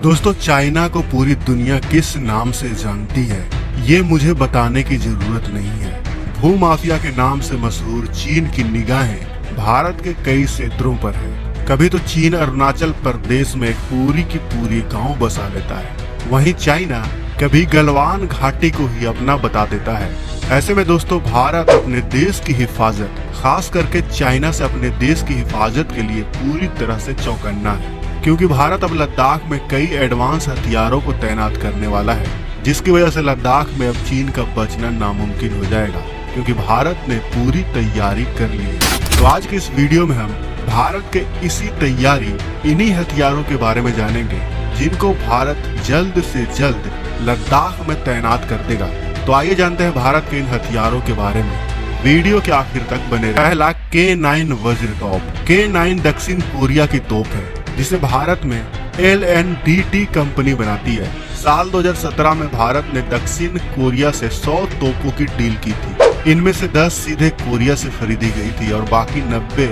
दोस्तों, चाइना को पूरी दुनिया किस नाम से जानती है ये मुझे बताने की जरूरत नहीं है। भूमाफिया के नाम से मशहूर चीन की निगाहें भारत के कई क्षेत्रों पर है। कभी तो चीन अरुणाचल प्रदेश में पूरी की पूरी गांव बसा लेता है, वहीं चाइना कभी गलवान घाटी को ही अपना बता देता है। ऐसे में दोस्तों, भारत अपने देश की हिफाजत, खास करके चाइना से अपने देश की हिफाजत के लिए पूरी तरह से चौकन्ना है, क्योंकि भारत अब लद्दाख में कई एडवांस हथियारों को तैनात करने वाला है, जिसकी वजह से लद्दाख में अब चीन का बचना नामुमकिन हो जाएगा, क्योंकि भारत ने पूरी तैयारी कर ली है। तो आज की इस वीडियो में हम भारत के इसी तैयारी, इन्हीं हथियारों के बारे में जानेंगे, जिनको भारत जल्द से जल्द लद्दाख में तैनात कर देगा। तो आइए जानते हैं भारत के इन हथियारों के बारे में। वीडियो के आखिर तक बने रहें। पहला K9 वज्र तोप। K9 दक्षिण कोरिया की तोप है, जिसे भारत में LNDT कंपनी बनाती है। साल 2017 में भारत ने दक्षिण कोरिया से 100 तोपों की डील की थी। इनमें से 10 सीधे कोरिया से खरीदी गई थी और बाकी 90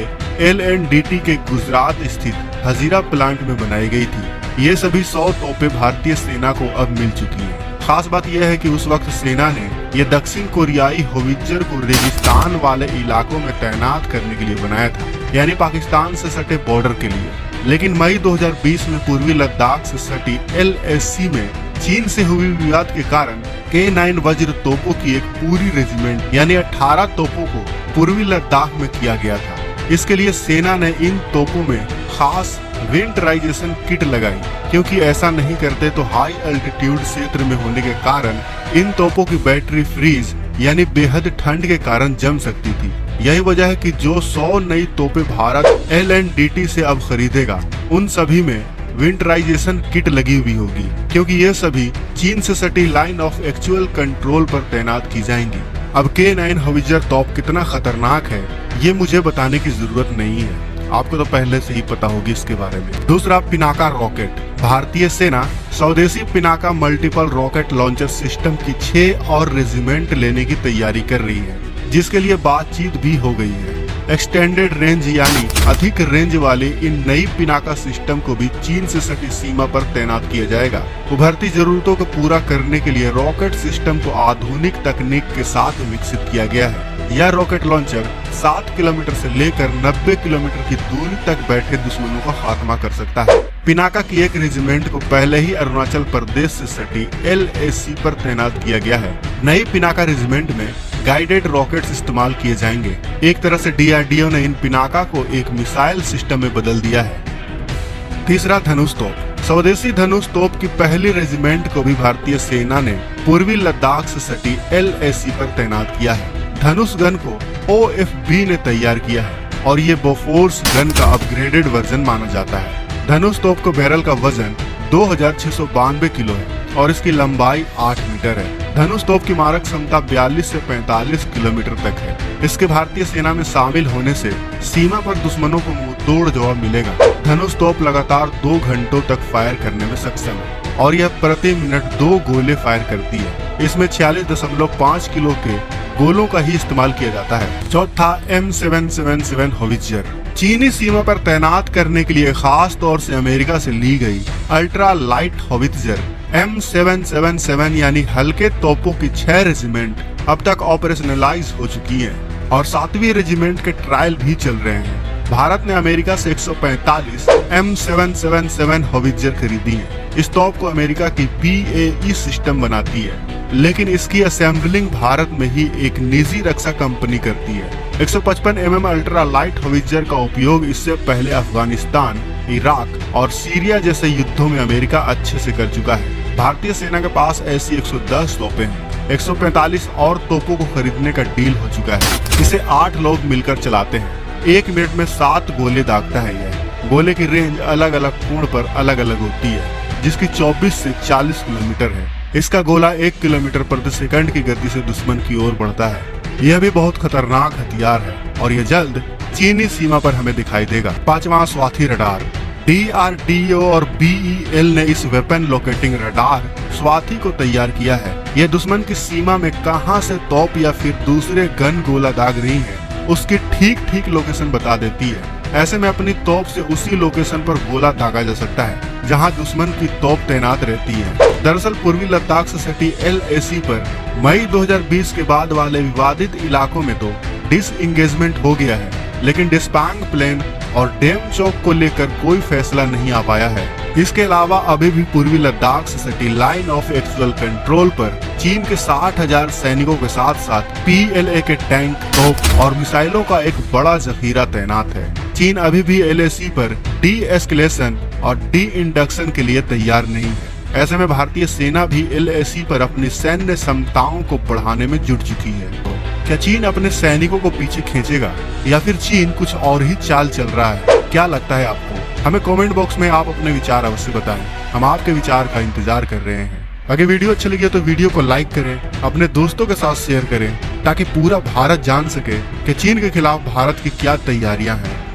LNDT के गुजरात स्थित हजीरा प्लांट में बनाई गई थी। ये सभी 100 तोपें भारतीय सेना को अब मिल चुकी हैं। खास बात यह है कि उस वक्त सेना ने ये दक्षिण कोरियाई होवित्जर को रेगिस्तान वाले इलाकों में तैनात करने के लिए बनाया था, यानी पाकिस्तान से सटे बॉर्डर के लिए। लेकिन मई 2020 में पूर्वी लद्दाख से सटी LAC में चीन से हुई विवाद के कारण K9 वज्र तोपों की एक पूरी रेजिमेंट यानी 18 तोपों को पूर्वी लद्दाख में किया गया था। इसके लिए सेना ने इन तोपों में खास विंटराइजेशन किट लगाई, क्योंकि ऐसा नहीं करते तो हाई अल्टीट्यूड क्षेत्र में होने के कारण इन तोपों की बैटरी फ्रीज यानी बेहद ठंड के कारण जम सकती थी। यही वजह है कि जो 100 नई तोपें भारत LNDT से अब खरीदेगा, उन सभी में विंटराइजेशन किट लगी हुई होगी, क्योंकि ये सभी चीन से सटी लाइन ऑफ एक्चुअल कंट्रोल पर तैनात की जाएंगी। अब K9 होवित्जर तोप कितना खतरनाक है ये मुझे बताने की जरूरत नहीं है, आपको तो पहले से ही पता होगी इसके बारे में। दूसरा, पिनाका रॉकेट। भारतीय सेना स्वदेशी Pinaka multiple rocket launcher system की 6 और रेजिमेंट लेने की तैयारी कर रही है, जिसके लिए बातचीत भी हो गई है। एक्सटेंडेड रेंज यानी अधिक रेंज वाले इन नई पिनाका सिस्टम को भी चीन से सटी सीमा पर तैनात किया जाएगा। उभरती जरूरतों को पूरा करने के लिए रॉकेट सिस्टम को आधुनिक तकनीक के साथ विकसित किया गया है। यह रॉकेट लॉन्चर 7 किलोमीटर से लेकर 90 किलोमीटर की दूरी तक बैठे दुश्मनों का खात्मा कर सकता है। पिनाका की एक रेजिमेंट को पहले ही अरुणाचल प्रदेश से सटी LAC पर तैनात किया गया है। नई पिनाका रेजिमेंट में गाइडेड रॉकेट्स इस्तेमाल किए जाएंगे। एक तरह से DRDO ने इन पिनाका को एक मिसाइल सिस्टम में बदल दिया है। तीसरा, धनुष तोप। स्वदेशी धनुष तोप की पहली रेजिमेंट को भी भारतीय सेना ने पूर्वी लद्दाख से सटी LAC पर तैनात किया है। धनुष गन को OFB ने तैयार किया है और ये बोफोर्स गन का अपग्रेडेड वर्जन माना जाता है। धनुष तोप को बैरल का वजन 2692 किलो है और इसकी लंबाई 8 मीटर है। धनुष तोप की मारक क्षमता 42 से 45 किलोमीटर तक है। इसके भारतीय सेना में शामिल होने से सीमा पर दुश्मनों को मुंहतोड़ जवाब मिलेगा। धनुष तोप लगातार 2 घंटों तक फायर करने में सक्षम है और यह प्रति मिनट 2 गोले फायर करती है। इसमें 46.5 किलो के गोलों का ही इस्तेमाल किया जाता है। चौथा, M777 होवित्जर। चीनी सीमा पर तैनात करने के लिए खास तौर से अमेरिका से ली गई अल्ट्रा लाइट होवित्जर M777 यानी हल्के तोपों की 6 रेजिमेंट अब तक ऑपरेशनलाइज हो चुकी है और 7वीं रेजिमेंट के ट्रायल भी चल रहे हैं। भारत ने अमेरिका से 145 M777 होवित्जर खरीदी है। इस तोप को अमेरिका की BAE सिस्टम बनाती है, लेकिन इसकी असेंबलिंग भारत में ही एक निजी रक्षा कंपनी करती है। 155 mm अल्ट्रा लाइट होवित्जर का उपयोग इससे पहले अफगानिस्तान, इराक और सीरिया जैसे युद्धों में अमेरिका अच्छे से कर चुका है। भारतीय सेना के पास ऐसी 110 तोपें हैं। 145 और तोपों को खरीदने का डील हो चुका है। इसे 8 लोग मिलकर चलाते हैं। 1 मिनट में 7 गोले दागता है। यह गोले की रेंज अलग अलग कोण पर अलग अलग होती है, जिसकी 24 से 40 किलोमीटर है। इसका गोला 1 किलोमीटर प्रति सेकंड की गति से दुश्मन की ओर बढ़ता है। यह भी बहुत खतरनाक हथियार है और यह जल्द चीनी सीमा पर हमें दिखाई देगा। 5वां, स्वाति रडार। DRDO और BEL ने इस वेपन लोकेटिंग रडार स्वाति को तैयार किया है। यह दुश्मन की सीमा में कहां से तोप या फिर दूसरे गन गोला दाग रही है, उसकी ठीक लोकेशन बता देती है। ऐसे में अपनी तोप से उसी लोकेशन पर गोला दागा जा सकता है जहां दुश्मन की तोप तैनात रहती है। दरअसल पूर्वी लद्दाख से सटी LAC पर मई 2020 के बाद वाले विवादित इलाकों में तो डिसएंगेजमेंट हो गया है, लेकिन डिस्पैंग प्लेन और डेमचोक को लेकर कोई फैसला नहीं आ पाया है। इसके अलावा अभी भी पूर्वी लद्दाख से सटी लाइन ऑफ एक्चुअल कंट्रोल पर चीन के 60,000 सैनिकों के साथ साथ PLA के टैंक, तोप और मिसाइलों का एक बड़ा जखीरा तैनात है। चीन अभी भी LAC पर डी एस्केलेशन और डी इंडक्शन के लिए तैयार नहीं है। ऐसे में भारतीय सेना भी LAC पर अपनी सैन्य क्षमताओं को बढ़ाने में जुट चुकी है। क्या चीन अपने सैनिकों को पीछे खींचेगा या फिर चीन कुछ और ही चाल चल रहा है? क्या लगता है आपको? हमें कमेंट बॉक्स में आप अपने विचार अवश्य बताएं। हम आपके विचार का इंतजार कर रहे हैं। अगर वीडियो अच्छी लगी तो वीडियो को लाइक करें, अपने दोस्तों के साथ शेयर करें ताकि पूरा भारत जान सके कि चीन के खिलाफ भारत की क्या तैयारियां हैं।